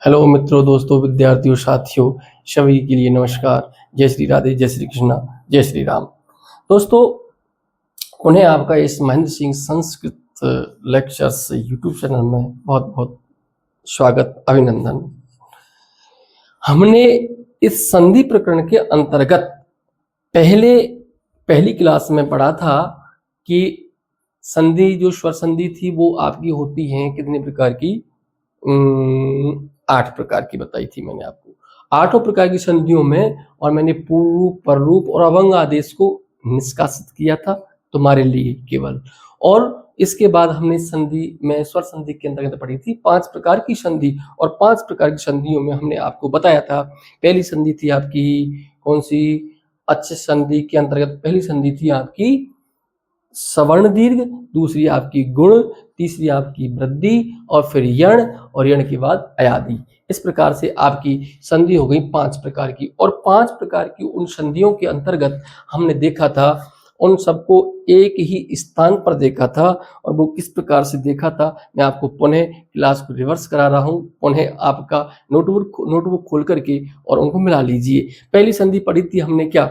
Hello मित्रों, दोस्तों, विद्यार्थियों, साथियों, सभी के लिए नमस्कार। जय श्री राधे, जय श्री कृष्णा, जय श्री राम। दोस्तों, उन्हें आपका इस Mahendra Singh Sanskrit lectures YouTube channel में बहुत बहुत स्वागत, अभिनंदन। हमने इस संधि प्रकरण के अंतर्गत पहली क्लास में पढ़ा था कि संधि, जो स्वर संधि थी, वो आपकी होती है कितने प्रकार की? 8 प्रकार की बताई थी मैंने आपको। 8 प्रकार की संधियों में, और मैंने पूर्व, पररूप और अभंग आदेश को निष्कासित किया था तुम्हारे लिए केवल। और इसके बाद हमने संधि में, स्वर संधि के अंतर्गत पढ़ी थी 5 प्रकार की संधि, और 5 प्रकार की संधियों में हमने आपको बताया था। पहली संधि थी आपकी कौन सी? अच्छ संधि के अंतर्गत पहली संधि थी आपकी सवर्ण दीर्घ, दूसरी आपकी गुण, तीसरी आपकी वृद्धि, और फिर यण, और यण के बाद अयादि। इस प्रकार से आपकी संधि हो गई 5 प्रकार की। और 5 प्रकार की उन संधियों के अंतर्गत हमने देखा था, उन सबको एक ही स्थान पर देखा था। और वो किस प्रकार से देखा था, मैं आपको पुनः क्लास को रिवर्स करा रहा हूँ। पुनः आपका नोटबुक खोल करके और उनको मिला लीजिए। पहली संधि पढ़ी थी हमने क्या?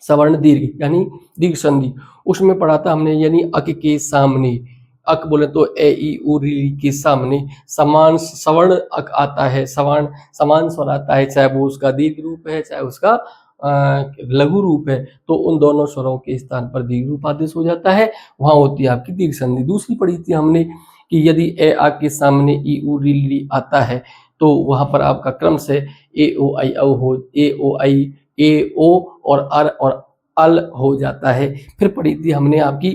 सवर्ण दीर्घ यानी दीर्घ संधि। उसमें पढ़ा था हमने, यानी अक के सामने, अक बोले तो ए ई उ री के सामने समान सवर्ण अक आता है, समान स्वर आता है, चाहे वो उसका दीर्घ रूप है, चाहे उसका लघु रूप है, तो उन दोनों स्वरों के स्थान पर दीर्घ रूप आदेश हो जाता है। वहां होती है आपकी दीर्घ संधि। दूसरी पढ़ी थी हमने कि यदि ए आ के सामने ई उ री आता है, तो वहां पर आपका क्रम से ए ओ आई औ हो, ए ओ आई, ए ओ और अर और अल हो जाता है। फिर पढ़ी थी हमने आपकी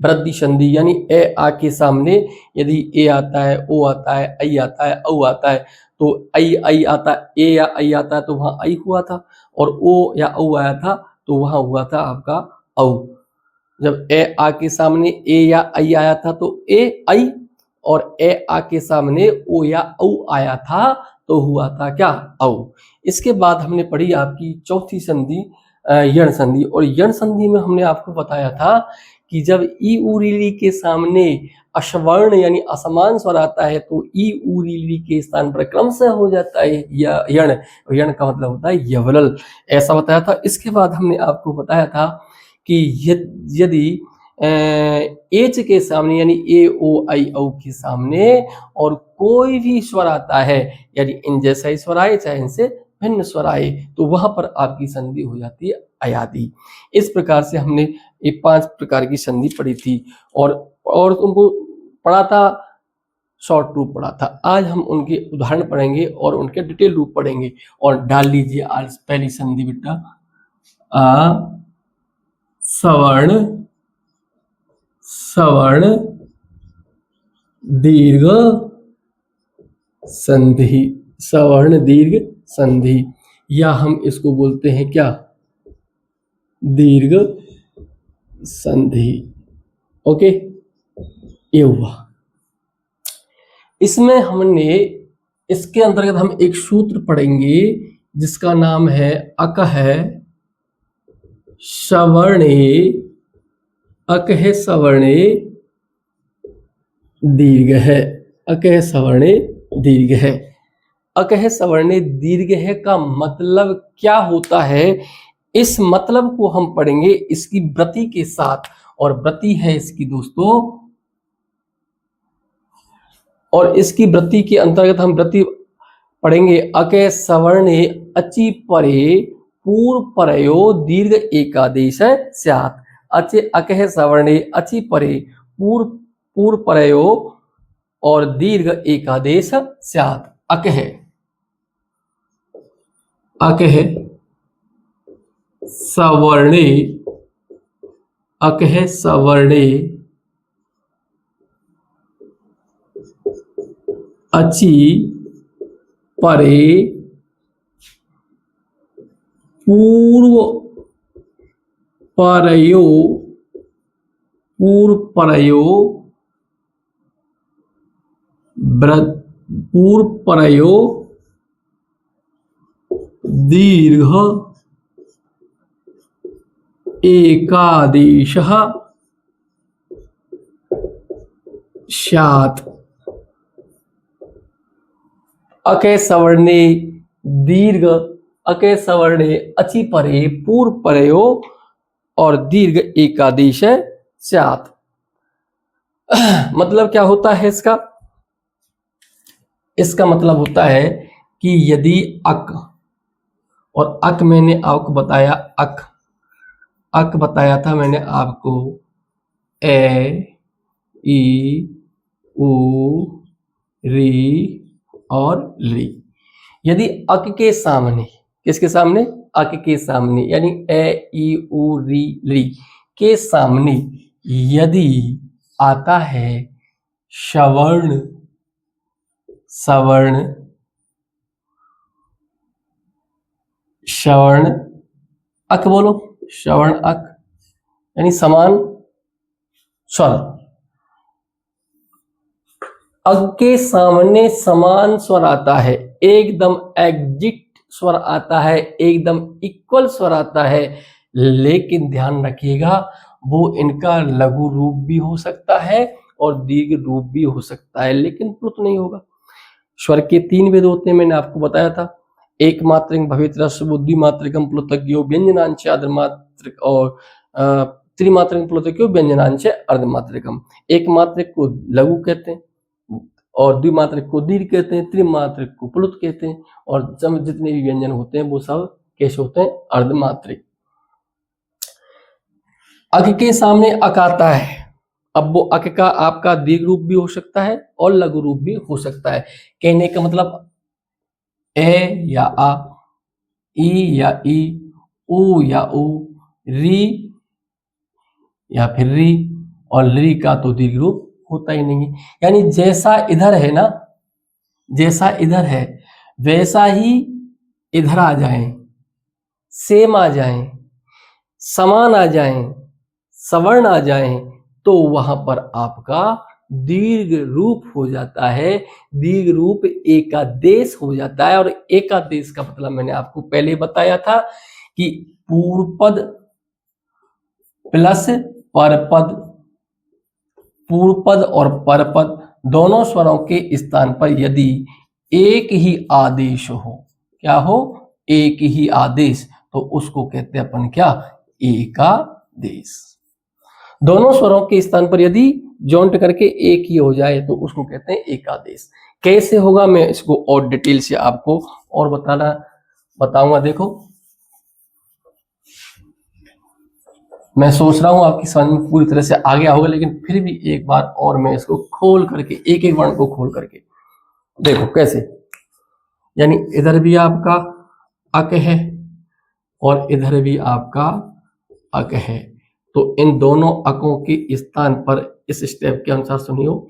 वृद्धि संधि, यानी ए आ के सामने यदि ए आता है, ओ आता है, आई आता है, औ आता है, तो आई आता है, ए या आई आता है तो वहां आई हुआ था, और ओ या औ आया था तो वहां हुआ था आपका औ। जब ए आ के सामने ए या आई आया था तो ए आई, और ए आ के सामने ओ या औ आया था तो हुआ था क्या? औ। इसके बाद हमने पढ़ी आपकी चौथी संधि यण संधि। और यण संधि में हमने आपको बताया था कि जब ई उ री ली के सामने अश्वर्ण यानी असमान स्वर आता है, तो ई उ री ली के स्थान पर क्रम से हो जाता है यण। यण का मतलब होता है यवलल, ऐसा बताया था। इसके बाद हमने आपको बताया था कि यदि एच के सामने, यानी ए ओ आई औ के सामने और कोई भी स्वर आता है, यानी इन जैसा ही स्वर आए, चाहे इनसे भिन्न स्वर आए, तो वहां पर आपकी संधि हो जाती है अयादि। इस प्रकार से हमने ये 5 प्रकार की संधि पढ़ी थी, और तुमको पढ़ा था, शॉर्ट रूप पढ़ा था। आज हम उनके उदाहरण पढ़ेंगे और उनके डिटेल रूप पढ़ेंगे। और डाल लीजिए आज पहली संधि बेटा, आ सवर्ण दीर्घ संधि, सवर्ण दीर्घ संधि, या हम इसको बोलते हैं क्या? दीर्घ संधि। ओके, ये हुआ। इसमें हमने, इसके अंतर्गत हम एक सूत्र पढ़ेंगे जिसका नाम है अकह सवर्णे, अकह सवर्णे दीर्घ है, अकह सवर्णे दीर्घ है। अकह सवर्णे दीर्घ है का मतलब क्या होता है, इस मतलब को हम पढ़ेंगे इसकी व्रति के साथ। और व्रति है इसकी दोस्तों, और इसकी व्रति के अंतर्गत हम व्रति पढ़ेंगे। अकह सवर्णे अचि परे पूर्व परयो दीर्घ एकादेश स्यात्। अकह सवर्णे अचि परे पूर्व परयो और दीर्घ एकादेश स्यात्। अकह सवर्णे, अकह सवर्णे अचि परे पूर्व परयो दीर्घ एकादेशः स्यात्। अके सवर्णे दीर्घ, अके सवर्णे अचि परे पूर्व परयो और दीर्घ एकादेश स्यात्। मतलब क्या होता है इसका? इसका मतलब होता है कि यदि अक, और अक मैंने आपको बताया, अक बताया था मैंने आपको, ए ई उ री और ली। यदि अक के सामने, किसके सामने? अक के सामने, यानी ए ई उ री के सामने यदि आता है सवर्ण, सवर्ण, श्रवण अक, बोलो श्रवण अक, यानी समान स्वर, अक के सामने समान स्वर आता है, एकदम एग्जिट स्वर आता है, एकदम इक्वल स्वर आता है, लेकिन ध्यान रखिएगा वो इनका लघु रूप भी हो सकता है और दीर्घ रूप भी हो सकता है, लेकिन प्लुत नहीं होगा। स्वर के 3 भेद होते हैं, मैंने आपको बताया था। एक मात्रिक भवित रस्व, द्विमात्रिकम प्लुतज्ञो व्यंजनांश अर्धमात्रिक और त्रिमात्रिक प्लुतज्ञो व्यंजनांश अर्धमात्रिकम। एक मात्रिक को लघु कहते हैं और द्विमात्रिक को दीर्घ कहते हैं, त्रिमात्रिक को प्लुत कहते हैं, और जितने भी व्यंजन होते हैं वो सब कैसे होते हैं? अर्धमात्रिक। अक के सामने अक आता है, अब वो अक का आपका दीर्घ रूप भी हो सकता है और लघु रूप भी हो सकता है। कहने का मतलब ए या आ, ई या ई, उ या उ, री या फिर री, और ली का तो दीर्घ रूप होता ही नहीं है। यानी जैसा इधर है ना, जैसा इधर है वैसा ही इधर आ जाए, सेम आ जाए, समान आ जाए, सवर्ण आ जाए, तो वहां पर आपका दीर्घ रूप हो जाता है, दीर्घ रूप एकादेश हो जाता है। और एकादेश का मतलब मैंने आपको पहले बताया था कि पूर्व पद प्लस परपद, पूर्व पद और परपद दोनों स्वरों के स्थान पर यदि एक ही आदेश हो, क्या हो? एक ही आदेश, तो उसको कहते हैं अपन क्या? एकादेश। दोनों स्वरों के स्थान पर यदि जॉइंट करके एक ही हो जाए तो उसको कहते हैं एकादेश। कैसे होगा मैं इसको और डिटेल से आपको और बताऊंगा। देखो मैं सोच रहा हूं आपकी समझ में पूरी तरह से आ गया होगा, लेकिन फिर भी एक बार और मैं इसको खोल करके एक एक वर्ण को खोल करके देखो कैसे। यानी इधर भी आपका अक है और इधर भी आपका अक है, तो इन दोनों अकों के स्थान पर इस स्टेप के अनुसार सुनियो,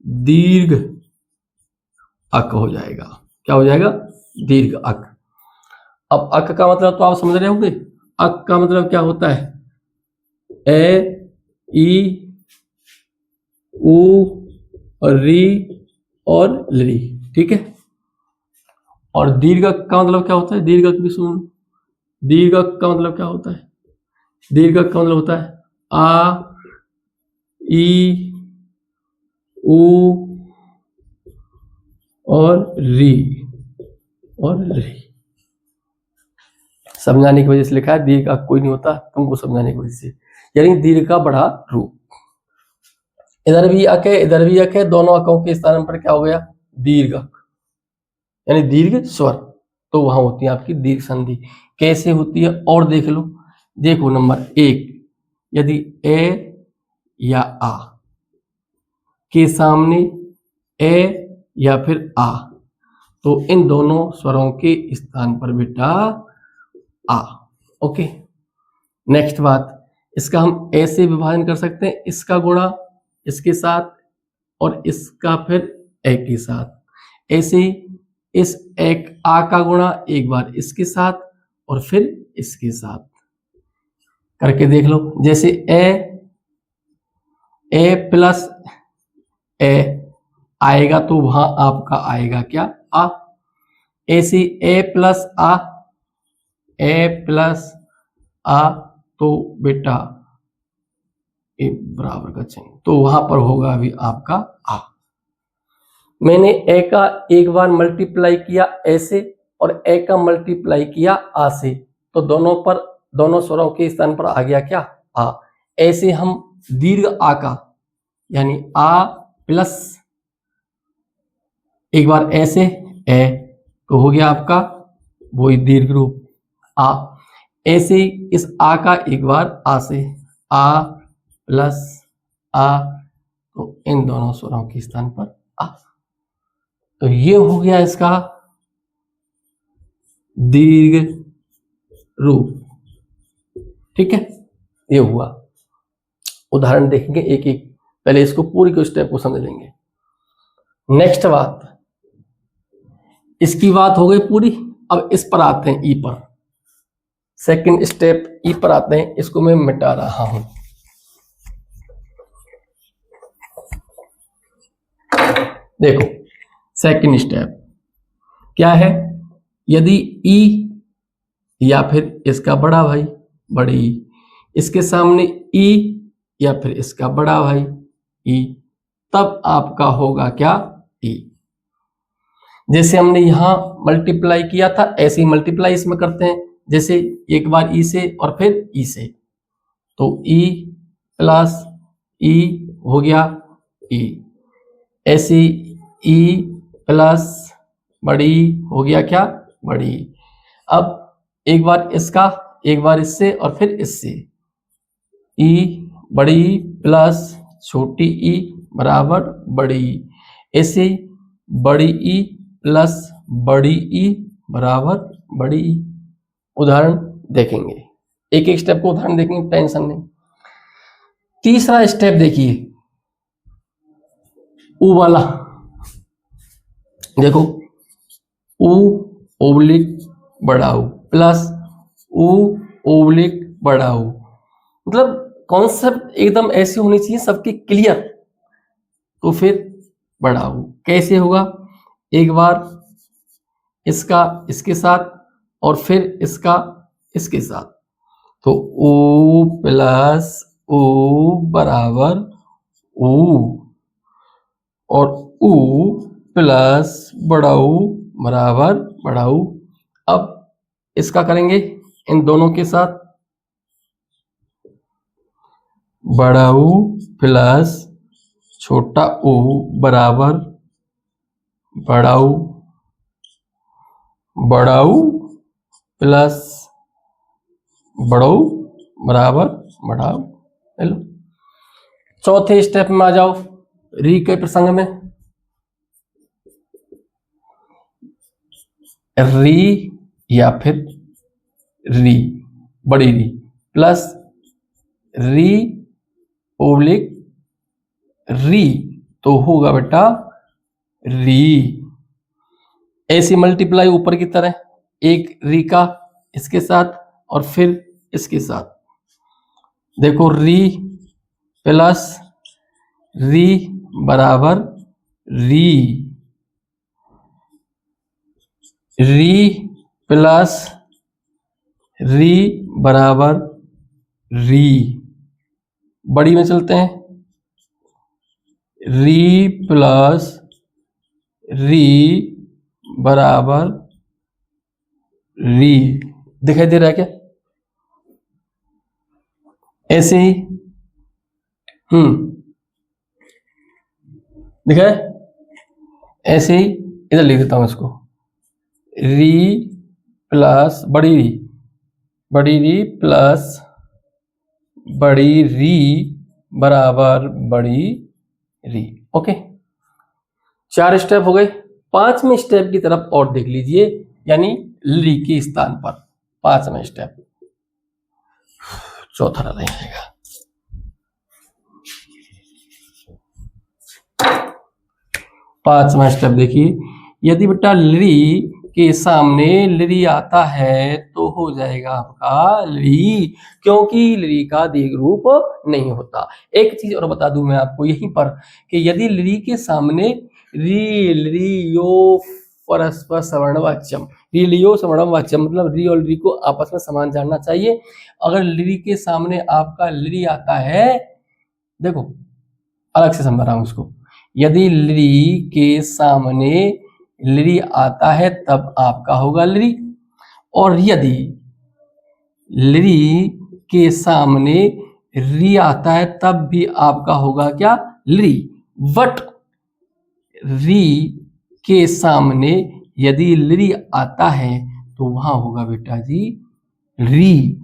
दीर्घ अक हो जाएगा। क्या हो जाएगा? दीर्घ अक। अब अक का मतलब तो आप समझ रहे होंगे। अक का मतलब क्या होता है? ए ई उ री और ली, ठीक है। और दीर्घ अक का मतलब क्या होता है? दीर्घ अक भी सुनो। दीर्घ अक का मतलब क्या होता है? दीर्घ अक का मतलब होता है आ ई उ और री और री। समझाने की वजह से लिखा है, दीर्घ अक कोई नहीं होता, तुमको समझाने की वजह से। यानी दीर्घ का बड़ा रूप। इधर भी अक है, इधर भी अक है, दोनों अकों के स्थान पर क्या हो गया? दीर्घ अक, यानी दीर्घ स्वर, तो वहां होती है आपकी दीर्घ संधि। कैसे होती है और देख लो। देखो नंबर 1, यदि ए या आ के सामने ए या फिर आ, तो इन दोनों स्वरों के स्थान पर बेटा आ। ओके, नेक्स्ट बात, इसका हम ऐसे विभाजन कर सकते हैं, इसका गुणा इसके साथ और इसका फिर ए के साथ। ऐसे ही इस एक आ का गुणा एक बार इसके साथ और फिर इसके साथ करके देख लो। जैसे ए प्लस ए आएगा तो वहां आपका आएगा क्या? आ। ऐसे ए प्लस आ, ए प्लस आ, तो बेटा ए बराबर का चिन्ह, तो वहां पर होगा अभी आपका आ। मैंने ए का एक बार मल्टीप्लाई किया ऐसे और ए का मल्टीप्लाई किया आ से, तो दोनों स्वरों के स्थान पर आ गया क्या? आ। ऐसे हम दीर्घ आ का यानी आ प्लस एक बार ऐसे ए, तो हो गया आपका वही दीर्घ रूप आ। ऐसे इस आ का एक बार आ से आ प्लस आ, तो इन दोनों स्वरों के स्थान पर आ। तो ये हो गया इसका दीर्घ रूप। ठीक है, ये हुआ। उदाहरण देखेंगे एक एक, पहले इसको पूरी को स्टेप को समझ लेंगे। नेक्स्ट बात, इसकी बात हो गई पूरी। अब इस पर आते हैं ई पर, सेकंड स्टेप ई पर आते हैं। इसको मैं मिटा रहा हूं। देखो सेकंड स्टेप क्या है, यदि ई या फिर इसका बड़ा भाई बड़ी ई, इसके सामने ई या फिर इसका बड़ा भाई ई, तब आपका होगा क्या? ई। जैसे हमने यहां मल्टीप्लाई किया था ऐसे ही मल्टीप्लाई इसमें करते हैं, जैसे एक बार ई से और फिर ई से, तो ई प्लस ई हो गया ई। ऐसे ई प्लस बड़ी हो गया क्या? बड़ी। अब एक बार इसका एक बार इससे और फिर इससे, ई बड़ी प्लस छोटी ई बराबर बड़ी। ऐसे बड़ी ई प्लस बड़ी ई बराबर बड़ी ई। उदाहरण देखेंगे, एक एक स्टेप को उदाहरण देखेंगे, टेंशन नहीं। तीसरा स्टेप देखिए, ऊ वाला। देखो ऊ ओब्लिक बड़ा ऊ प्लस ऊ ओब्लिक बड़ा ऊ, मतलब कॉन्सेप्ट एकदम ऐसी होनी चाहिए सबकी क्लियर। तो फिर बड़ा ऊ कैसे होगा? एक बार इसका इसके साथ और फिर इसका इसके साथ, तो ऊ प्लस ऊ बराबर ऊ, और ऊ प्लस बड़ा ऊ बराबर बड़ा ऊ। अब इसका करेंगे इन दोनों के साथ, बड़ा ऊ प्लस छोटा ऊ बराबर बड़ा ऊ, बड़ा ऊ प्लस बड़ा ऊ बराबर बड़ा ऊ। हेलो, चौथे स्टेप में आ जाओ, री के प्रसंग में। री या फिर री बड़ी री प्लस री ओब्लिक री, तो होगा बेटा री। ऐसी मल्टीप्लाई ऊपर की तरह, एक री का इसके साथ और फिर इसके साथ। देखो री प्लस री बराबर री, री प्लस री बराबर री। बड़ी में चलते हैं, री प्लस री बराबर री। दिखाई दे रहा है क्या? ऐसे ही दिखा है? ऐसे ही इधर लिख देता हूं इसको, री प्लस बड़ी री प्लस बड़ी री बराबर बड़ी री। ओके, 4 स्टेप हो गए। 5वें स्टेप की तरफ और देख लीजिए, यानी ली के स्थान पर 5वां स्टेप, चौथा रहेगा। पांचवा स्टेप देखिए, यदि बेटा ली के सामने ली आता है तो हो जाएगा आपका ली, क्योंकि ली का दीर्घ रूप नहीं होता। एक चीज और बता दूं मैं आपको यहीं पर, कि यदि ली के सामने री लियो परस्पर सवर्णवाच्यम, री लियो सवर्णवाच्यम मतलब री और ली को आपस में समान जानना चाहिए। अगर ली के सामने आपका ली आता है, देखो अलग से समझा रहा हूं इसको, यदि ली के सामने ली आता है तब आपका होगा ली, और यदि ली के सामने री आता है तब भी आपका होगा क्या, ली। बट री के सामने यदि ली आता है तो वहां होगा बेटा जी री,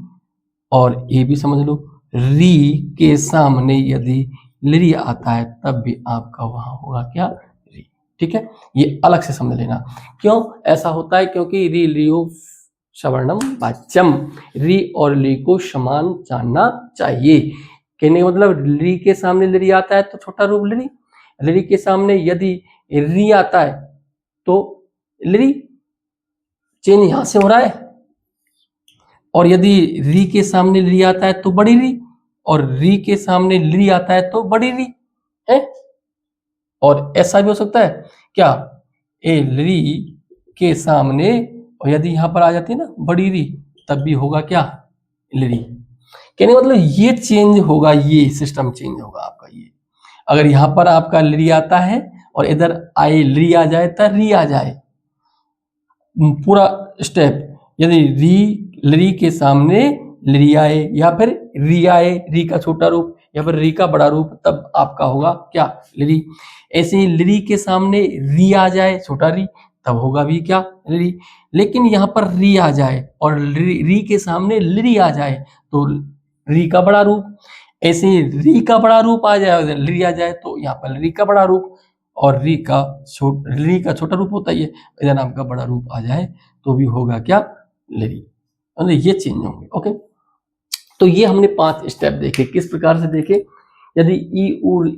और ये भी समझ लो री के सामने यदि ली आता है तब भी आपका वहां होगा क्या, री। ठीक है, ये अलग से समझ लेना क्यों ऐसा होता है, क्योंकि री लियो सवर्णम वाच्यम, री और ली को समान जानना चाहिए। कहने का मतलब ली के सामने ली आता है तो छोटा रूप ली, ली के सामने यदि री आता है तो ली, चेंज यहां से हो रहा है, और यदि री के सामने ली आता है तो बड़ी री, और री के सामने ली आता है तो बड़ी री है। और ऐसा भी हो सकता है क्या, ए ली के सामने और यदि यहां पर आ जाती है ना बड़ी री तब भी होगा क्या, ली। कहने मतलब ये चेंज होगा, ये सिस्टम चेंज होगा आपका। ये अगर यहां पर आपका ली आता है और इधर आई ली आ जाए तब री आ जाए, पूरा स्टेप। यदि री के सामने ली आए या फिर री आए, री का छोटा रूप या फिर री का बड़ा रूप, तब आपका होगा क्या, ली। ऐसे ही ली के सामने री आ जाए छोटा री तब होगा भी क्या, ली। लेकिन यहाँ पर री आ जाए और री के सामने ली आ जाए तो री का बड़ा रूप, ऐसे ही री का बड़ा रूप आ जाए और ली आ जाए तो यहाँ पर री का बड़ा रूप, और री का छोटा रूप होता ही है, इधर आपका बड़ा रूप आ जाए तो भी होगा क्या, ली। मतलब ये चेंज होंगे। ओके, तो ये हमने 5 स्टेप देखे। किस प्रकार से देखे, यदि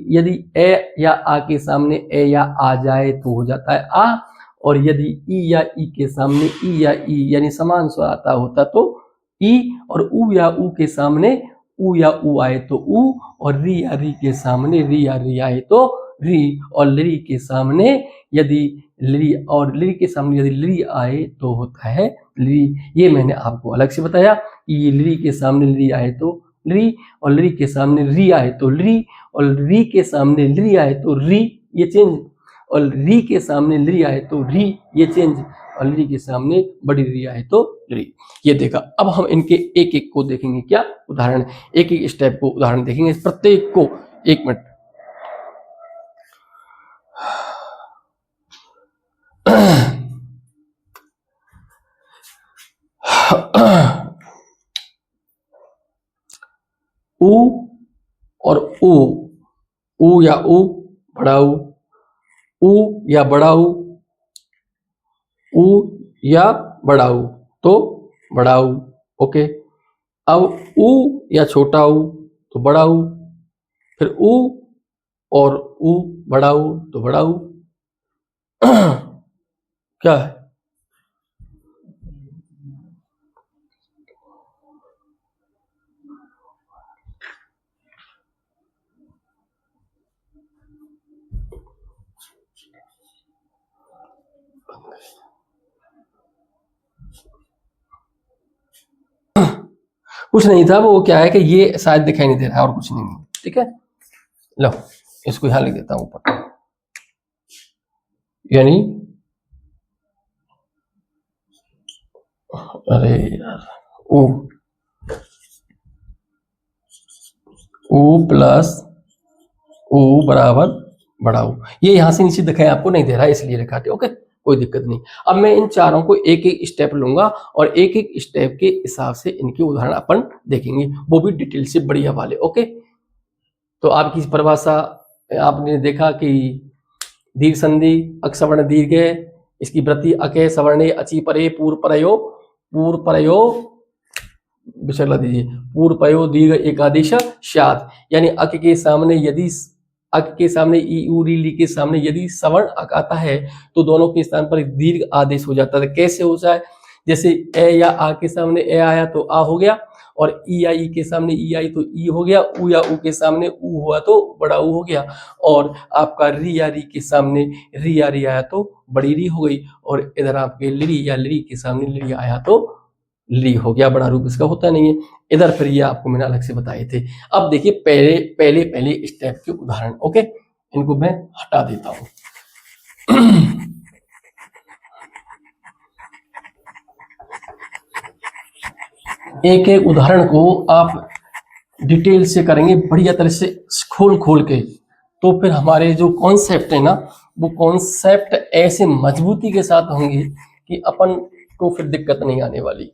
यदि ए या आ के सामने ए या आ जाए तो हो जाता है आ, और यदि ई या ई के सामने ई या ई यानी समान स्वर आता होता तो ई, और उ या उ के सामने उ या उ आए तो उ, और री या री के सामने री या री आए तो री, और ली के सामने यदि ली और ली के सामने यदि ली आए तो होता है ली। ये मैंने आपको अलग से बताया कि ये ली के सामने ली आए तो ली, और ली के सामने री आए तो ली, और री के सामने ली आए तो री, ये चेंज, और री के सामने ली आए तो री, ये चेंज, और ली के सामने बड़ी री आए तो री। ये देखा। अब हम इनके एक एक को देखेंगे, क्या उदाहरण, एक एक स्टेप को उदाहरण देखेंगे प्रत्येक को। एक मिनट उ और उ या उ बड़ा उ या बड़ा उ या बड़ा तो बड़ा उ। ओके, अब उ या छोटा उ तो बड़ा उ, फिर उ और उ बड़ा उ तो बड़ा उ। क्या है, कुछ नहीं था, वो क्या है कि ये शायद दिखाई नहीं दे रहा है और कुछ नहीं है। ठीक है, लो इसको यहां लिख देता हूं ऊपर, यानी अरे यार उ प्लस उ बराबर बड़ा उ, ये यहां से नीचे दिखाई आपको नहीं दे रहा है इसलिए लिखा है। ओके, कोई दिक्कत नहीं। अब मैं इन चारों को एक एक स्टेप लूंगा और एक एक स्टेप के हिसाब से इनके उदाहरण अपन देखेंगे, वो भी डिटेल से बढ़िया वाले। ओके, तो आपकी परिभाषा आपने देखा कि दीर्घ संधि अक्षवर्ण दीर्घ है, इसकी वृत्ति अके सवर्णे अची परे पूर्व परयो विसर्ग दीजिए, पूर्व पयो दीर्घ एकादेश स्यात्, यानी अक के सामने यदि अक के सामने ई उ री ली के सामने यदि सवर्ण अक आता है तो दोनों के स्थान पर एक दीर्घ आदेश हो जाता है। कैसे हो जाए, जैसे ए या आ के सामने ए आया तो आ हो गया, और ई या ई के सामने ई आई तो ई हो गया, उ या उ के सामने उ हुआ तो बड़ा उ हो गया, और आपका री या री के सामने री या री आया तो बड़ी री हो गई, और इधर आपके ली या ली के सामने ली आया तो ली हो गया, बड़ा रूप इसका होता नहीं है। इधर फिर ये आपको मैंने अलग से बताए थे। अब देखिए पहले स्टेप के उदाहरण। ओके, इनको मैं हटा देता हूं। एक एक उदाहरण को आप डिटेल से करेंगे बढ़िया तरह से खोल खोल के, तो फिर हमारे जो कॉन्सेप्ट है ना, वो कॉन्सेप्ट ऐसे मजबूती के साथ होंगे कि अपन को फिर दिक्कत नहीं आने वाली।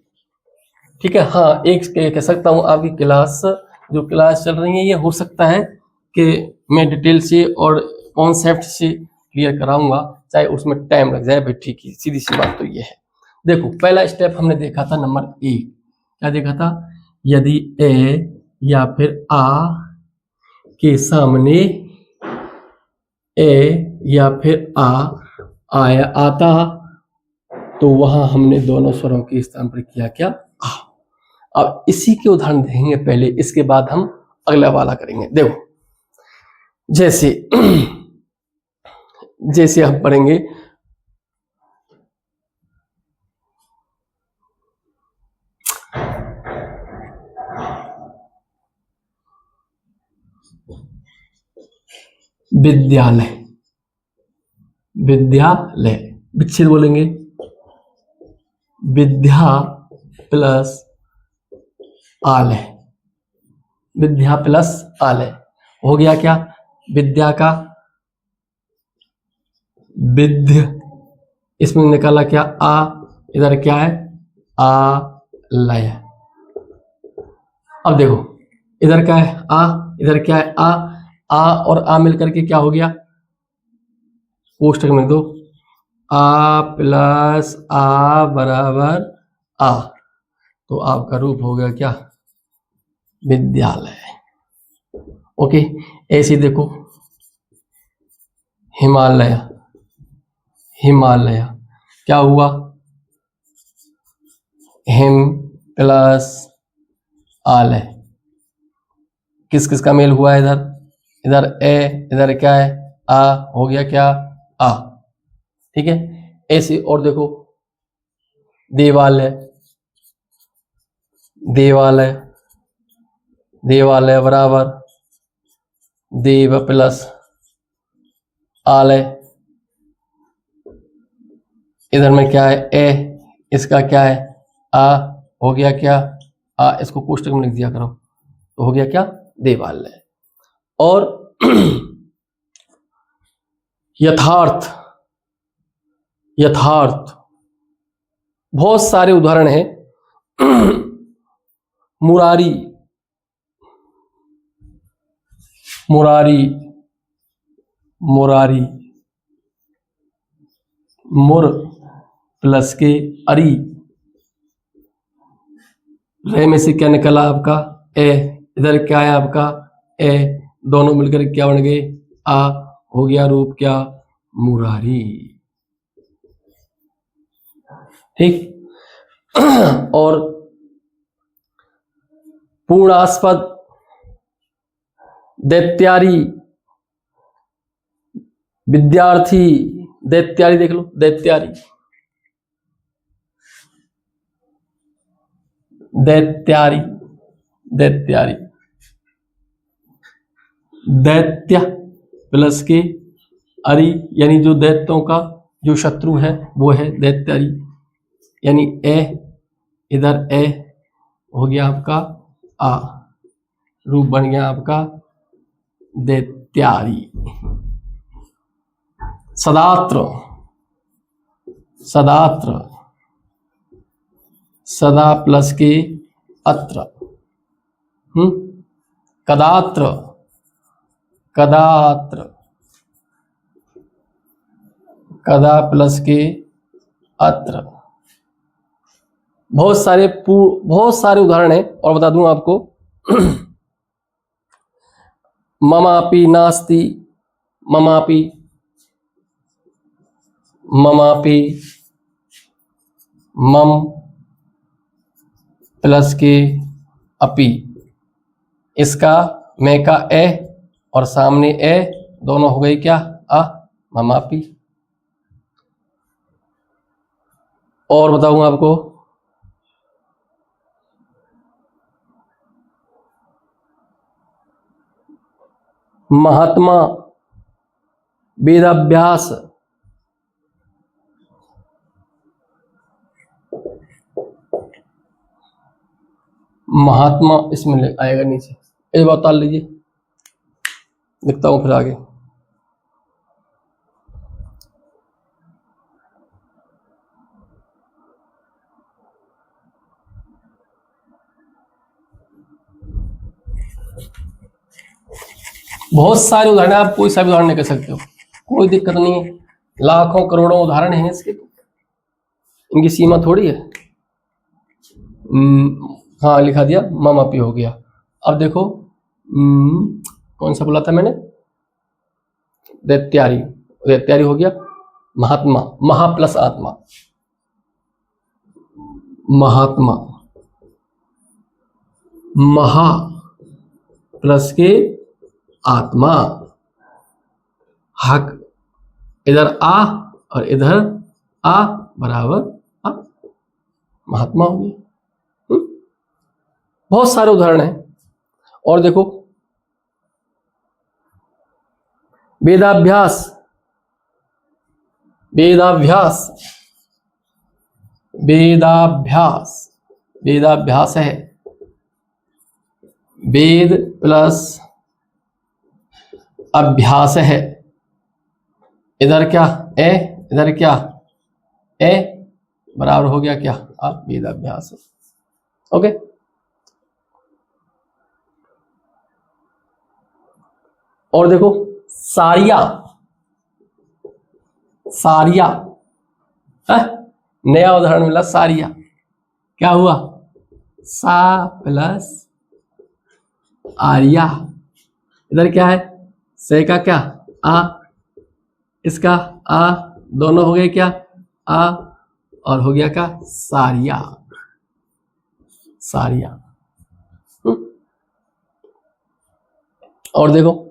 ठीक है। हाँ, एक कह सकता हूँ, आपकी क्लास जो क्लास चल रही है ये हो सकता है कि मैं डिटेल से और कॉन्सेप्ट से क्लियर कराऊंगा, चाहे उसमें टाइम लग जाए भाई, ठीक है, सीधी सी बात तो ये है। देखो, पहला स्टेप हमने देखा था नंबर 1, क्या देखा था? यदि ए या फिर आ के सामने ए या फिर आ आया आता, तो वहां हमने दोनों स्वरों के स्थान पर किया क्या? आ। अब इसी के उदाहरण देखेंगे पहले, इसके बाद हम अगला वाला करेंगे। देखो, जैसे जैसे हम पढ़ेंगे विद्यालय, विद्यालय विच्छेद बोलेंगे, विद्या प्लस आलय, विद्या प्लस आलय हो गया क्या? विद्या का विद्य, इसमें निकाला क्या? आ, इधर क्या है? आलय। अब देखो, इधर क्या है? आ, इधर क्या है? आ और आ मिलकर के क्या हो गया? कोष्टक में दो, आ प्लस आ बराबर आ, तो आपका रूप हो गया क्या? विद्यालय। ओके। ऐसे देखो, हिमालय, हिमालय क्या हुआ? हिम प्लस आलय, किस किस का मेल हुआ है इधर? इधर ए, इधर क्या है? आ, हो गया क्या? आ। ठीक है। ऐसे और देखो, देवालय, देवालय, देवालय बराबर देव प्लस आलय, इधर में क्या है? ए, इसका क्या है? आ, हो गया क्या? आ, इसको कोष्टक में लिख दिया करो, तो हो गया क्या? देवालय। और यथार्थ, यथार्थ बहुत सारे उदाहरण हैं। मुरारी, मुरारी, मुरारी, मुर प्लस के अरी, रे में से क्या निकला आपका? ए, इधर क्या है आपका? ए, दोनों मिलकर क्या बन गए? आ, हो गया रूप क्या? मुरारी। ठीक। और पूर्णास्पद, दैत्यारी, विद्यार्थी, दैत्यारी देख लो, दैत्यारी, दैत्यारी, दैत्यारी, दैत्य प्लस के अरि, यानी जो दैत्यों का जो शत्रु है वो है दैत्यारी, यानी ए, इधर ए हो गया आपका आ, रूप बन गया आपका दैत्यारी। सदात्र, सदात्र, सदा प्लस के अत्र, कदात्र, कदात्र, कदा प्लस के अत्र। बहुत सारे उदाहरण हैं, और बता दूं आपको। ममापि नास्ति, ममापि, ममापि, मम प्लस के अपि, इसका मैं का ए और सामने ए, दोनों हो गई क्या? आ, ममापि। और बताऊं आपको, महात्मा, वेदाभ्यास, महात्मा इसमें आएगा नीचे, ये बात उतार लीजिए, लिखता हूं फिर आगे। बहुत सारे उदाहरण हैं, आप कोई सा भी उदाहरण निकल सकते हो, कोई दिक्कत नहीं है। लाखों करोड़ों उदाहरण हैं इसके, इनकी सीमा थोड़ी है। हाँ लिखा दिया, ममापी हो गया। अब देखो कौन सा बोला था मैंने, दैत्यारी, दैत्यारी हो गया। महात्मा, महा प्लस आत्मा, महात्मा, महा प्लस के आत्मा, हक, इधर आ और इधर आ बराबर आ, महात्मा हो गया। बहुत सारे उदाहरण हैं। और देखो वेदाभ्यास, वेदाभ्यास, वेदाभ्यास, वेदाभ्यास है, वेद प्लस अभ्यास है, इधर क्या ए, इधर क्या ए बराबर हो गया क्या, आप वेदाभ्यास। ओके, और देखो सारिया, सारिया है? नया उदाहरण मिला, सारिया क्या हुआ, सा प्लस आर्या, इधर क्या है, से का क्या आ, इसका आ, दोनों हो गए क्या आ, और हो गया क्या सारिया, सारिया। और देखो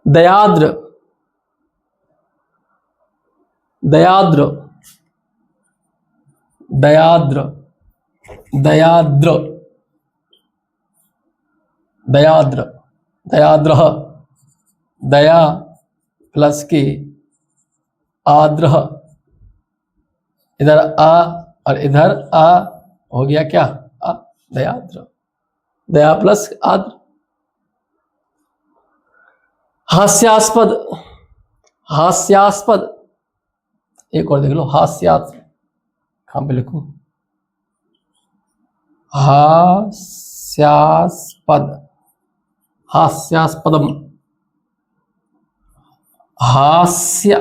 दयाद्र, दयाद्र, दयाद्र, दयाद्र, दयाद्र, दयाद्र, दया प्लस के आद्र, इधर आ और इधर आ हो गया क्या आ, दयाद्र, दया प्लस आद्र। हास्यास्पद, हास्यास्पद, एक और देख लो, हास्यास्पद, कहां पे लिखूं, हास्यास्पद, हास्यास्पदम, हास्य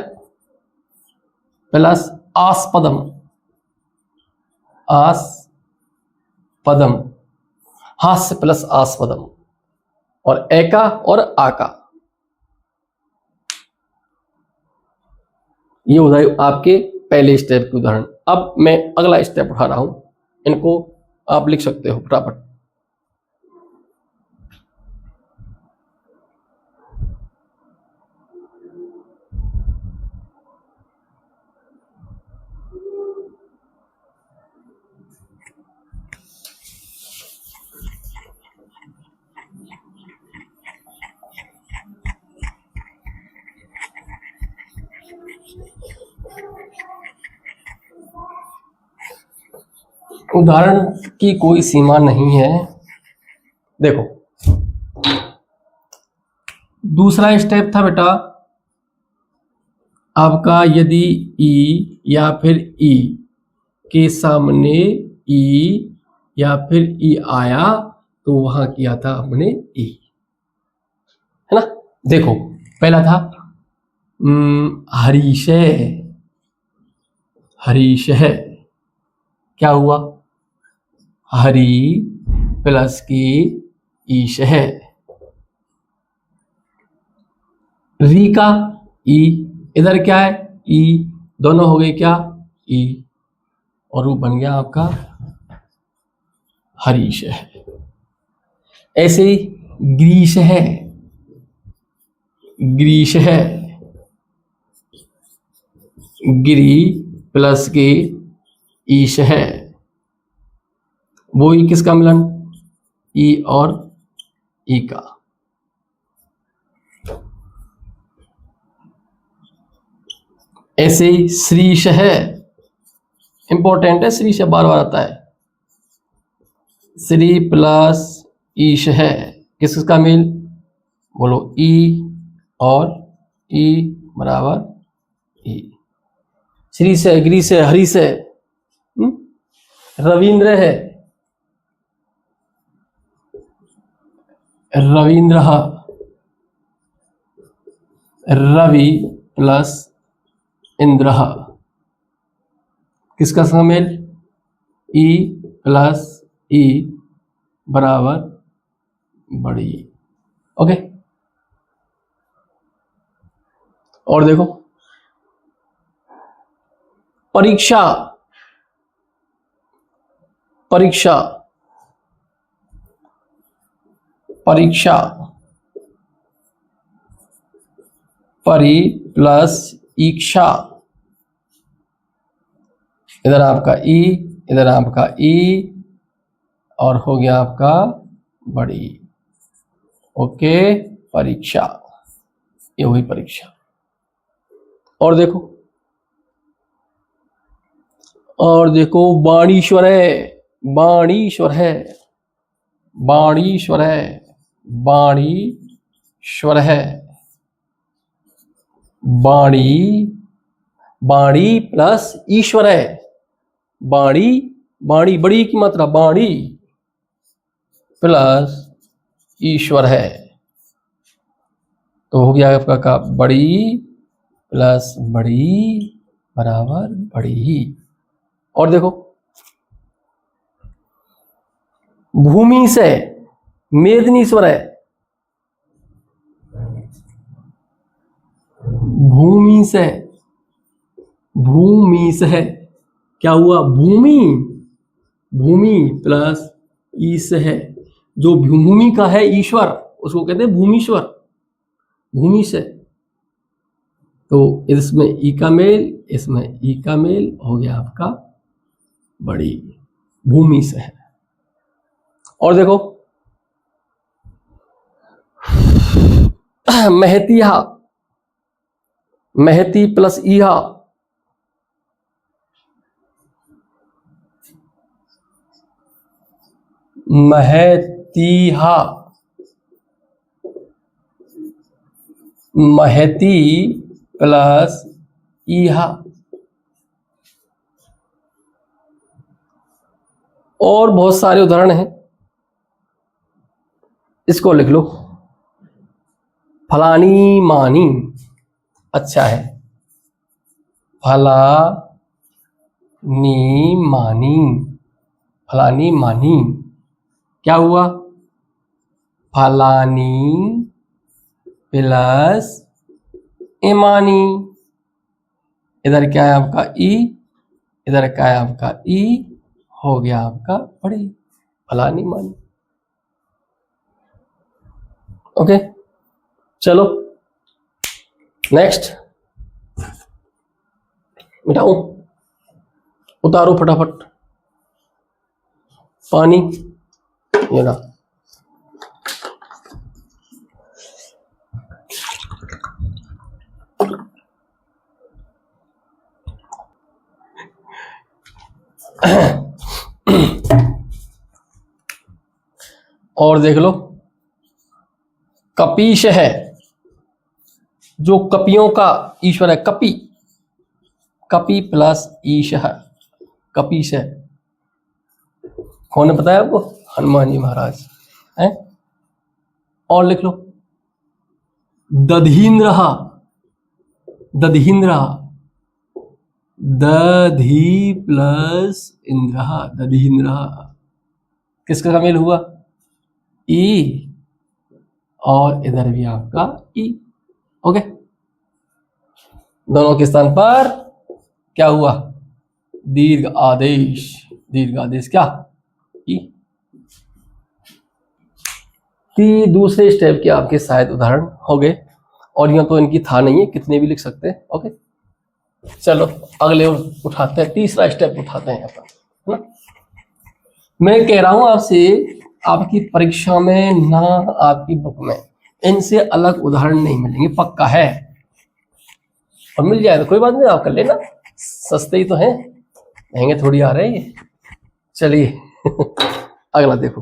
प्लस आस्पदम, आस्पदम, हास्य प्लस आस्पदम, और एका और आका, ये उदाहरण आपके पहले स्टेप के उदाहरण। अब मैं अगला स्टेप उठा रहा हूं, इनको आप लिख सकते हो फटाफट। उदाहरण की कोई सीमा नहीं है। देखो दूसरा स्टेप था बेटा आपका, यदि ई या फिर ई के सामने ई या फिर ई आया तो वहां किया था हमने ई, है ना। देखो पहला था हरीश, हरीश है, क्या हुआ, हरी प्लस की ईश है, री का ई, इधर क्या है ई, दोनों हो गए क्या ई, और वो बन गया आपका हरीश है। ऐसे ही ग्रीश है, ग्रीश है, गिरी प्लस के ईश है, वो ही किसका मिलन, ई और ई का। ऐसे ही श्रीश है, इंपॉर्टेंट है, श्रीश बार बार आता है। श्री प्लस ईश है, किसका मेल, बोलो ई और ई बराबर ई। श्री से, गिरी से, हरि से, रविंद्र है, रविंद्र, रवि प्लस इंद्र, किसका समेल, ई प्लस ई बराबर बड़ी। ओके, और देखो परीक्षा, परीक्षा, परीक्षा, परि प्लस इक्षा, इधर आपका ई, इधर आपका ई, और हो गया आपका बड़ी। ओके, परीक्षा, ये हुई परीक्षा। और देखो, और देखो बाणीश्वर है, बाणीश्वर है, बाणीश्वर है, बाणीश्वर है, बाणी, बाणी प्लस ईश्वर है, बाणी, बाणी बड़ी की मात्रा, बाणी प्लस ईश्वर है, तो हो गया आपका का बड़ी प्लस बड़ी बराबर बड़ी। और देखो भूमि से मेदनीश्वर है, भूमि से, भूमि से है, क्या हुआ, भूमि, भूमि प्लस ईश है, जो भूमि का है ईश्वर उसको कहते हैं भूमीश्वर, भूमि से। तो इसमें ई का मेल, इसमें ई का मेल, हो गया आपका बड़ी, भूमि से है। और देखो महतिया, महती प्लस इहा, महतीहा, महती प्लस इहा। और बहुत सारे उदाहरण हैं, इसको लिख लो, फलानी मानी, अच्छा है, फलानी मानी, फलानी मानी, क्या हुआ, फलानी प्लस ईमानी, इधर क्या है आपका ई, इधर क्या है आपका ई, हो गया आपका बड़ी, फलानी मानी। ओके, चलो नेक्स्ट, मिटाओ, उतारो फटाफट पानी, ये ना, और देख लो कपीश है, जो कपियों का ईश्वर है, कपि, कपि प्लस ईश है, कपीश है, कौन ने बताया आपको, हनुमान जी महाराज है। और लिख लो दधीन्द्र, दधीन्द्र, दधी प्लस इंद्र, दधीन्द्र, किसका मेल हुआ, ई, और इधर भी आपका ई। ओके, दोनों के स्थान पर क्या हुआ, दीर्घ आदेश, दीर्घ आदेश क्या, ई। दूसरे स्टेप के आपके शायद उदाहरण हो गए, और यहाँ तो इनकी था नहीं है, कितने भी लिख सकते हैं। ओके, चलो अगले उठाते हैं, तीसरा स्टेप उठाते हैं अपन, है ना। मैं कह रहा हूं आपसे, आपकी परीक्षा में ना आपकी बुक में इनसे अलग उदाहरण नहीं मिलेंगे, पक्का है। और मिल जाए तो कोई बात नहीं, आप कर लेना, सस्ते ही तो हैं, महंगे थोड़ी आ रहे हैं ये। चलिए अगला देखो,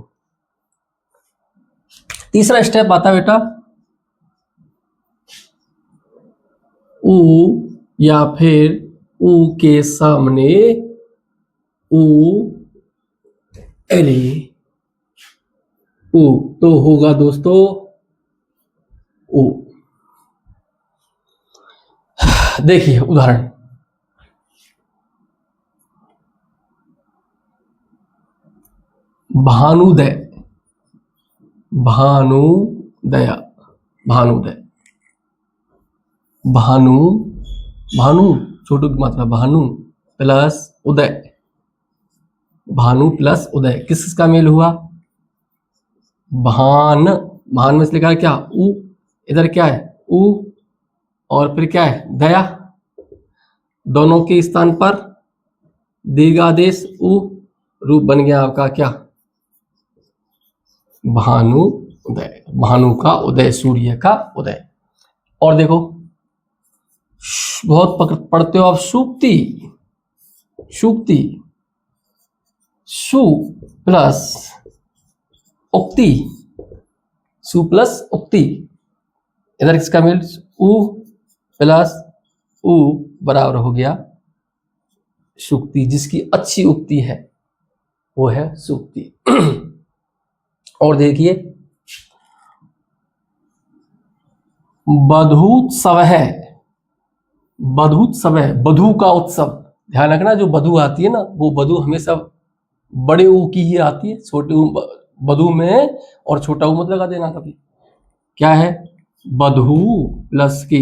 तीसरा स्टेप आता बेटा, ऊ या फिर ऊ के सामने ऊ अरे ऊ तो होगा दोस्तों ऊ। देखिए उदाहरण, भानुदय, भानुदया, भानुदय, भानु, भानु छोटू की मात्रा भानु प्लस उदय, भानु प्लस उदय, किसका मेल हुआ? भान, भान में से लिखा है क्या? उ, इधर क्या है? उ, और फिर क्या है? दया, दोनों के स्थान पर दीर्घादेश उ, रूप बन गया आपका क्या? भानु उदय, भानु का उदय, सूर्य का उदय। और देखो बहुत पढ़ते हो आप, सूक्ति, सूक्ति, सु प्लस उक्ति, सु प्लस उक्ति, इधर किसका मेल? उ प्लस उ बराबर हो गया सूक्ति, जिसकी अच्छी उक्ति है वो है सूक्ति। और देखिए, बधूत्सव है, बधूत्सव है, बधू का उत्सव, ध्यान रखना, जो बधू आती है ना, वो बधू हमेशा बड़े ऊ की ही आती है, छोटे ऊ बधू में और छोटा ऊ मत लगा देना कभी। क्या है? बधू प्लस के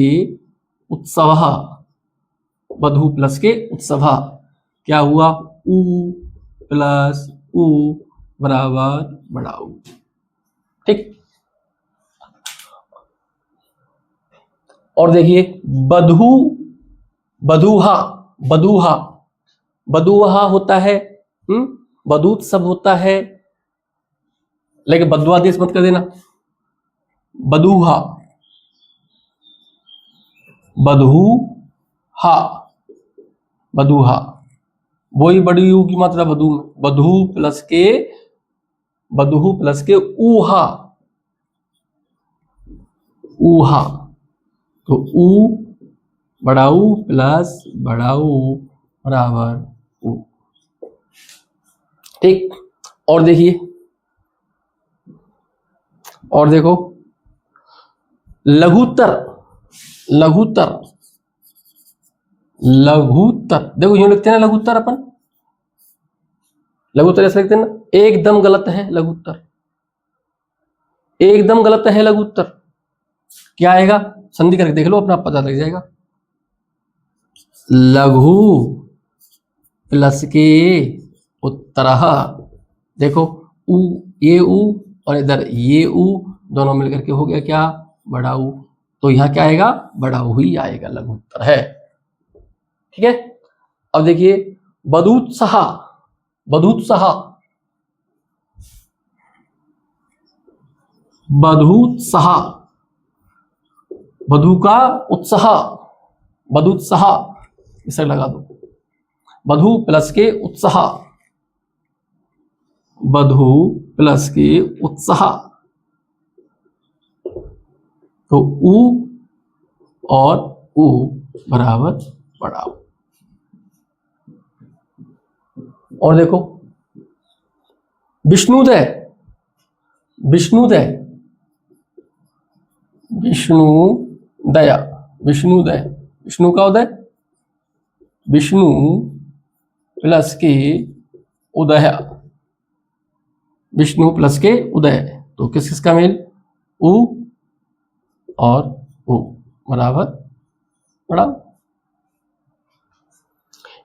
उत्सव, बधू प्लस के उत्सव, क्या हुआ? ऊ प्लस ऊ बराबर बड़ा ऊ। ठीक। और देखिए, बधू, बधूहा, बधूहा, बधूहा होता है, बधूत्सव होता है, लेकिन बद्वादेश मत कर देना, बधूहा, बधूहा, बधूहा, वही बड़ी यू की मात्रा बधू में, बधू प्लस के, बधू प्लस के ऊहा, ऊहा, तो ऊ बड़ा ऊ प्लस बड़ा ऊ बराबर ऊ। ठीक। और देखिए, और देखो, लघुत्तर, लघुत्तर, लघुत्तर, देखो यूं लिखते हैं ना लघुत्तर, अपन लघुत्तर ऐसे लिखते हैं ना, एकदम गलत है लघुत्तर, एकदम गलत है लघुत्तर। क्या आएगा? संधि करके देख लो, अपना पता लग जाएगा। लघु प्लस के उत्तरः, देखो ऊ, ये ऊ और इधर ये ऊ, दोनों मिलकर के हो गया क्या? बड़ा ऊ। तो यहां क्या आएगा? बड़ा ऊ ही आएगा, लघुत्तर है। ठीक है। अब देखिए, बधूत्साह, बधूत्साह, बधूत्साह, बधू का उत्साह, बधूत्साह, इसे लगा दो, बधू प्लस के उत्साह, बधू प्लस के उत्साह, तो ऊ और ऊ बराबर बड़ा ऊ। और देखो, विष्णुदय, विष्णुदय, विष्णुदया, विष्णुदय, विष्णु का उदय, विष्णु प्लस के उदय, विष्णु प्लस के उदय, तो किस किसका मेल? उ और उ बराबर बड़ा।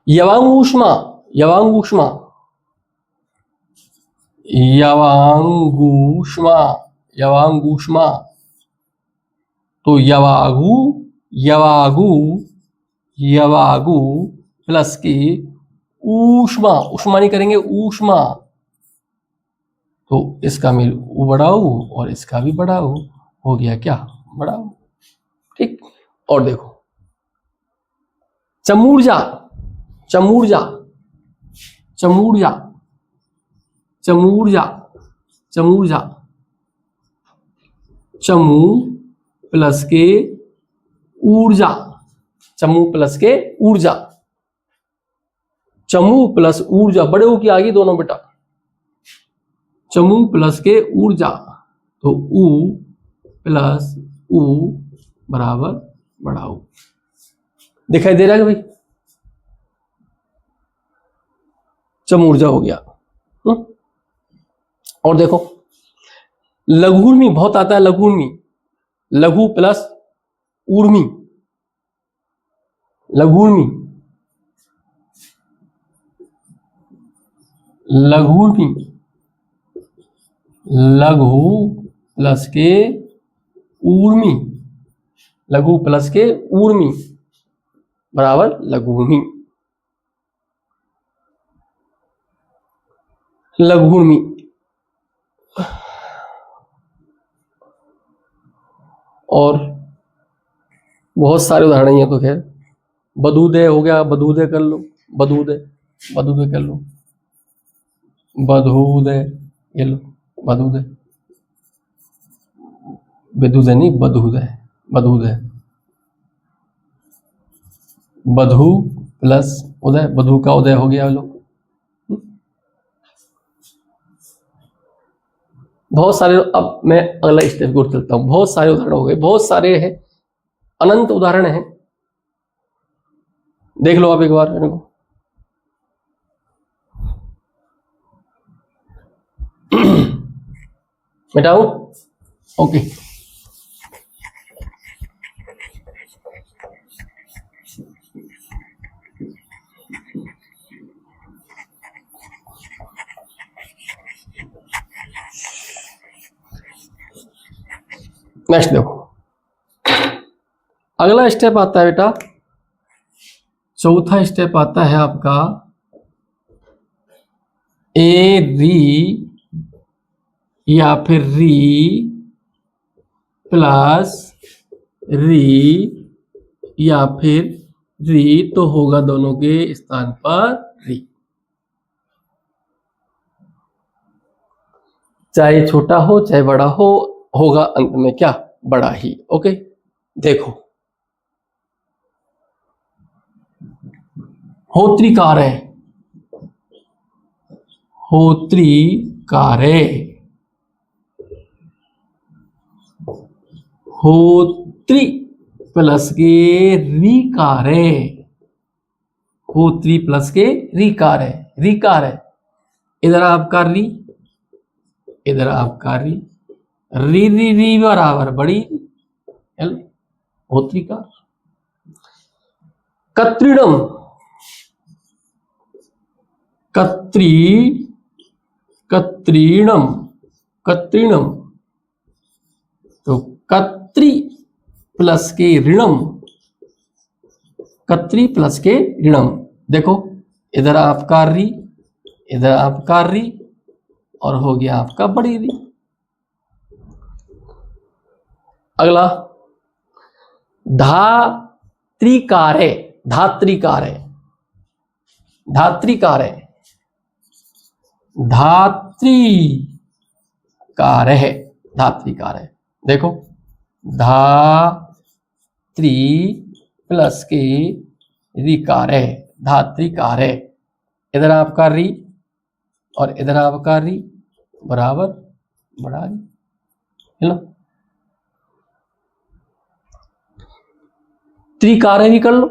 यवांगूष्मा, यवांगूष्मा, यवांगूष्मा, यवांगूष्मा, तो यवागु, यवागु, यवागु प्लस की ऊष्मा, ऊष्मा नहीं करेंगे, ऊष्मा, तो इसका मिल ऊ बड़ा ऊ और इसका भी बड़ा ऊ, हो गया क्या, बड़ा ऊ। ठीक, और देखो चमूर्जा, चमूर्जा, चमूर्जा, चमूर्जा, चमूर्जा, चमू प्लस के ऊर्जा, चमू प्लस के ऊर्जा, चमू प्लस ऊर्जा, बड़े ऊ की आ गई दोनों बेटा, चमू प्लस के ऊर्जा, तो ऊ प्लस ऊ बराबर बड़ा ऊ। दिखाई दे रहा है भाई, चमूर्जा हो गया। और देखो लघुर्मी बहुत आता है, लघुर्मी, लघु प्लस ऊर्मी, लघुर्मी, लघुर्मी, लघु प्लस के ऊर्मी, लघु प्लस के ऊर्मी बराबर लघुर्मी, लघुर्मी। और बहुत सारे उदाहरण हैं तो खैर, बदूदे हो गया, बदूदे कर लो, बदूदे, बदूदे कर लो, बधूदे, ये लो बधूदे, बेदूदे नहीं बधूदे, बधूदे, बधू प्लस उदय, बधू का उदय हो गया लोग। बहुत सारे, अब मैं अगला स्टेप को चलता हूं, बहुत सारे उदाहरण हो गए, बहुत सारे हैं, अनंत उदाहरण हैं, देख लो आप एक बार इनको। मिटाऊं? ओके, नेक्स्ट देखो, अगला स्टेप आता है बेटा, चौथा स्टेप आता है आपका ए री या फिर री प्लस री या फिर री, तो होगा दोनों के स्थान पर री, चाहे छोटा हो चाहे बड़ा हो, होगा अंत में क्या, बड़ा ही। ओके, देखो होत्रिकारे, होत्रिकारे, होत्री प्लस के रीकारे, होत्री प्लस के रीकारे, रीकारे, इधर आपका री, इधर आपका री, री री री बराबर बड़ी होत्रिका। कत्रिणम, कत्री, कत्रीणम, कत्रीणम, तो कत्री प्लस के ऋणम, कत्री प्लस के ऋणम, देखो इधर आपका री, इधर आपका री, और हो गया आपका बड़ी री। अगला धात्रिकारे, धात्रिकारे, धात्रिकारे, धात्रिकारे, धात्रिकारे, देखो धात्री प्लस के रिकारे, धात्रिकारे, इधर आपका री और इधर आपका री बराबर बड़ा री, हेलो। त्रिकारे भी कर लो,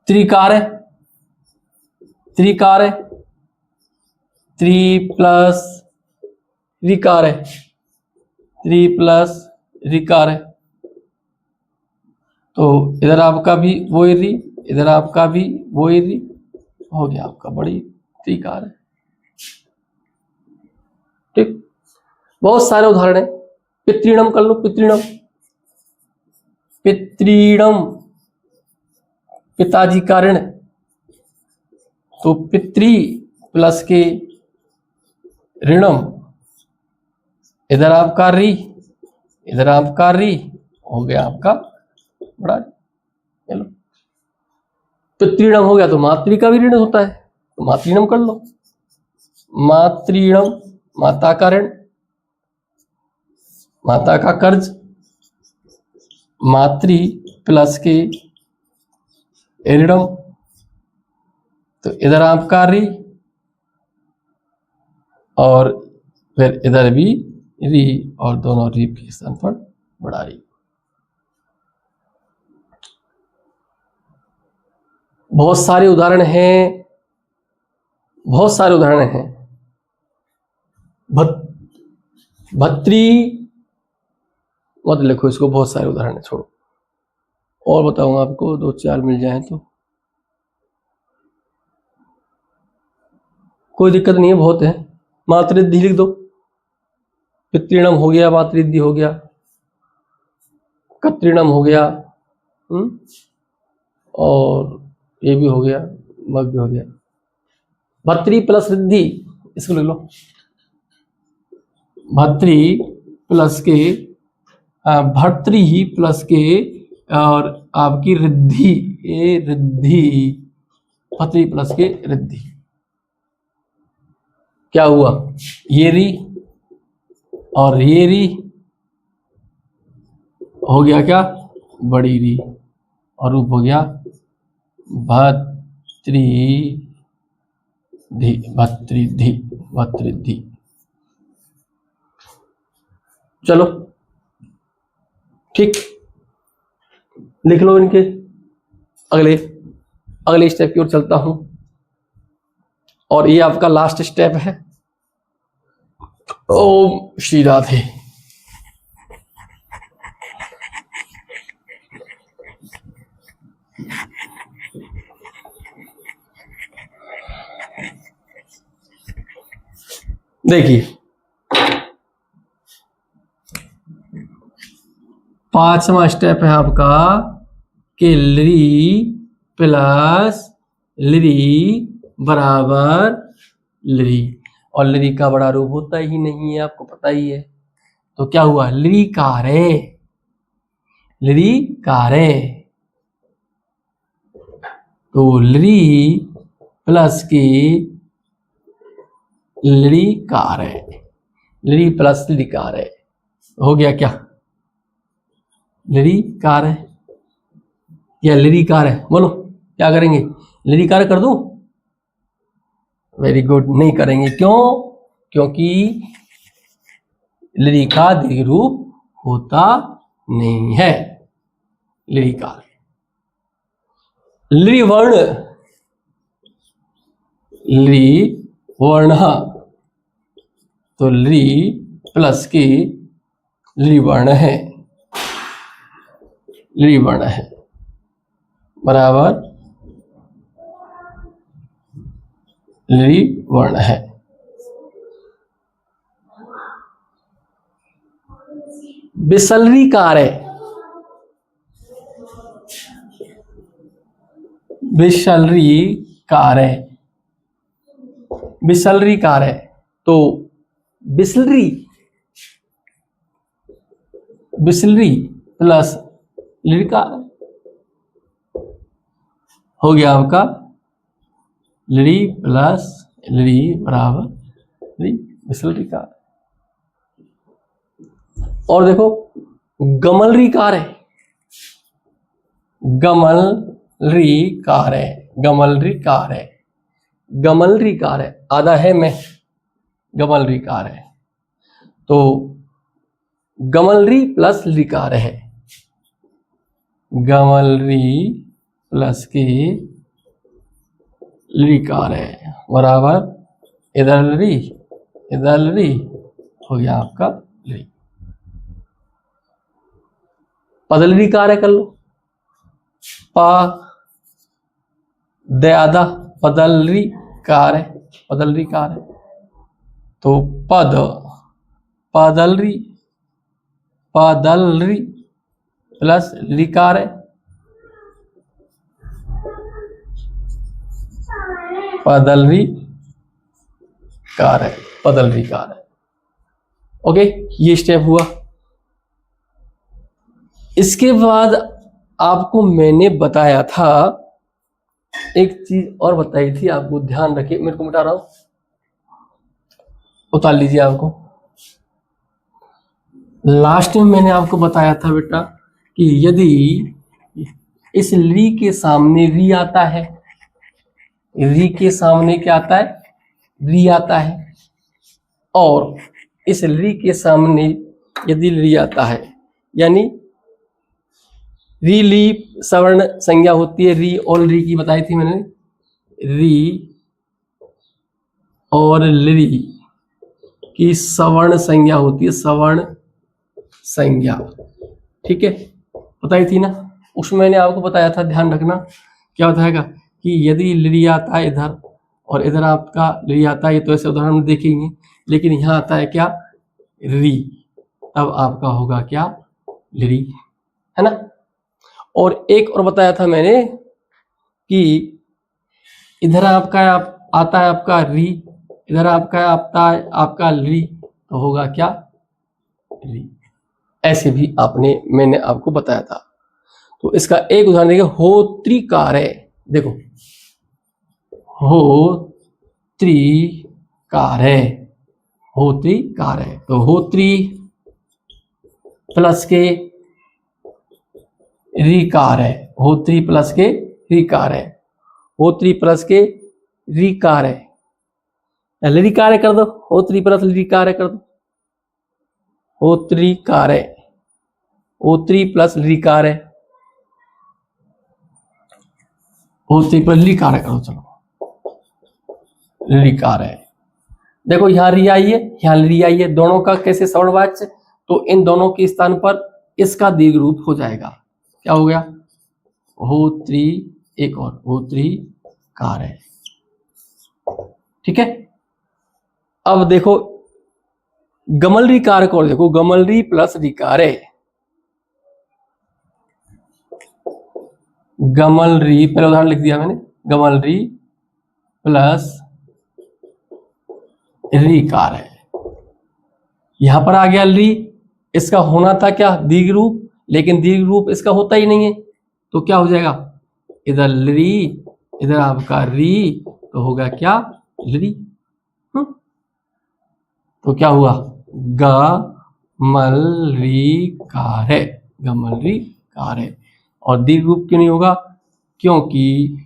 त्रिकारे, त्रिकारे, त्रि प्लस रिकारे, त्रि प्लस रिकारे, तो इधर आपका भी वही री, इधर आपका भी वही री, हो गया आपका बड़ी त्रिकार है। ठीक, बहुत सारे उदाहरण है। पितृणम कर लो, पितृणम, पितृणम पिताजी का ऋण, तो पितृ प्लस के ऋणम, इधर आपका री, इधर आपका री, हो गया आपका बड़ा री। चलो पितृणम हो गया तो मातृ का भी ऋण होता है, तो मातृणम कर लो। मातृणम, माता का ऋण, माता का कर्ज, मातृ प्लस के ऋणम, तो इधर आपका री और फिर इधर भी री, और दोनों री के स्थान पर बड़ा री। बहुत सारे उदाहरण हैं, बहुत सारे उदाहरण हैं। भत्री मत लिखो इसको, बहुत सारे उदाहरण है, छोड़ो। और बताऊंगा आपको, 2-4 मिल जाए तो कोई दिक्कत नहीं है, बहुत है। मातृद्धि लिख दो, पितृणम हो गया, मातृद्धि हो गया, कतृणम हो गया, और ये भी हो गया, मग भी हो गया। भत्री प्लस रिद्धि, इसको लिख लो, भत्री प्लस के भर्तृ ही प्लस के और आपकी रिद्धि, ये रिद्धि, भत्री प्लस के रिद्धि, क्या हुआ, ये री और ये री हो गया क्या, बड़ी री, और रूप हो गया भत्रिधि, भत्रिधि, भत्रिधि। चलो ठीक, लिख लो इनके। अगले स्टेप की ओर चलता हूं, और ये आपका लास्ट स्टेप है। ओम श्री राधे। देखिए 5वां स्टेप है आपका कि ली प्लस ली बराबर ली, और ली का बड़ा रूप होता ही नहीं है, आपको पता ही है। तो क्या हुआ, ली कारे, ली कारे, तो ली प्लस की ली कार है, ली प्लस ली कार है, हो गया क्या, ली कार है या ली कार है, बोलो क्या करेंगे, ली कार कर दूं, वेरी गुड, नहीं करेंगे, क्यों, क्योंकि ली का दीर्घ रूप होता नहीं है, ली कार। ली वर्ण, ली वर्ण, तो ली प्लस की ली वर्ण है, ली वर्ण है बराबर ली वर्ण है। बिसलरी कार है, बिसलरी कार है, बिसलरी कार है, तो बिसलरी, बिसलरी प्लस ली कार हो गया आपका ली प्लस ली बराबर ली, बिसलरी कार। और देखो गमलरी कार है, गमलरी कार है, गमलरी कार है, गमलरी कार है, आधा है मैं, गमलरी कार है, तो गमलरी प्लस लिकार है, गमलरी प्लस की लिकार है बराबर इधर ली, इधर ली, हो गया आपका ली। पदलरी कार है, कर लो, पा दयादा, पदलरी कार है, पदलरी कार है, तो पद, पदलरी, पदलरी प्लस लिकार है, पदलरी कार है, बदल रीकार है। ओके, ये स्टेप हुआ। इसके बाद आपको मैंने बताया था, एक चीज और बताई थी आपको, ध्यान रखिए, मेरे को मिटा रहा हूं, उतार लीजिए आपको। लास्ट में मैंने आपको बताया था बेटा कि यदि इस री के सामने री आता है, री के सामने क्या आता है, री आता है, और इस री के सामने यदि री आता है, यानी री ली सवर्ण संज्ञा होती है, री और री की बताई थी मैंने, री और ली की सवर्ण संज्ञा होती है, सवर्ण संज्ञा, ठीक है, बताई थी ना। उसमें मैंने आपको बताया था, ध्यान रखना, क्या बताएगा कि यदि ली आता है इधर और इधर आपका ली आता है, तो ऐसे उदाहरण में देखेंगे, लेकिन यहाँ आता है क्या, री, तब आपका होगा क्या, ली, है ना। और एक और बताया था मैंने कि इधर आपका आता है आपका री, इधर आपका आता है आपका ली, तो होगा क्या, ली। ऐसे भी मैंने आपको बताया था। तो इसका एक उदाहरण देखिए, होत्रिकारे, देखो होत्रिकारे, होत्रिकारे, तो होत्री प्लस के रीकार है, होत्री प्लस के रीकार है, होत्री प्लस के रीकार है, लीकार कर दो, होत्री प्लस लीकार कर दो, होत्री कार है, होत्री प्लस लीकार है, होत्री प्लस लीकार करो, चलो लीकार है। देखो यहाँ री आई है, यहाँ री आई है, दोनों का कैसे सवर्णवाच्य, तो इन दोनों के स्थान पर इसका दीर्घ रूप हो जाएगा, क्या हो गया, होत्री, एक और होत्री कार है, ठीक है। अब देखो गमलरी कारक, और देखो गमलरी प्लस रिकार है, गमलरी, पहले उदाहरण लिख दिया मैंने, गमलरी प्लस रीकार है, यहां पर आ गया री, इसका होना था क्या, दीर्घ रूप, लेकिन दीर्घ रूप इसका होता ही नहीं है, तो क्या हो जाएगा, इधर री, इधर आपका री, तो होगा क्या, ली। तो क्या हुआ, गमलरीकार है, गमलरीकार है। और दीर्घ रूप क्यों नहीं होगा, क्योंकि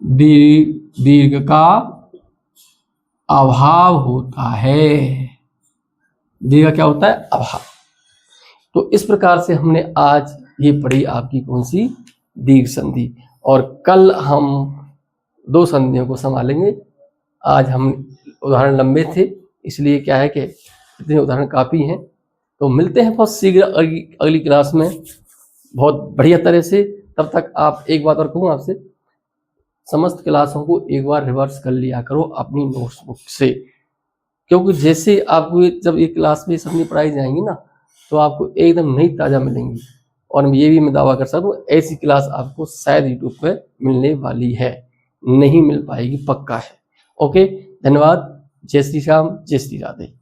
दीर्घ का अभाव होता है, दीर्घ क्या होता है, अभाव। तो इस प्रकार से हमने आज ये पढ़ी आपकी कौन सी, दीर्घ संधि, और कल हम 2 संधियों को संभालेंगे। आज हम उदाहरण लंबे थे, इसलिए क्या है कि इतने उदाहरण काफ़ी हैं। तो मिलते हैं बहुत शीघ्र अगली क्लास में बहुत बढ़िया तरह से। तब तक आप, एक बात और कहूँ आपसे, समस्त क्लासों को एक बार रिवर्स कर लिया करो अपनी नोटबुक से, क्योंकि जैसे आपको जब ये क्लास में सबने पढ़ाई जाएंगी ना, तो आपको एकदम नई ताज़ा मिलेंगी। और ये भी मैं दावा कर सकता हूँ, ऐसी क्लास आपको शायद यूट्यूब पे मिलने वाली है, नहीं मिल पाएगी, पक्का है। ओके, धन्यवाद। जय श्री राम, जय श्री राधे।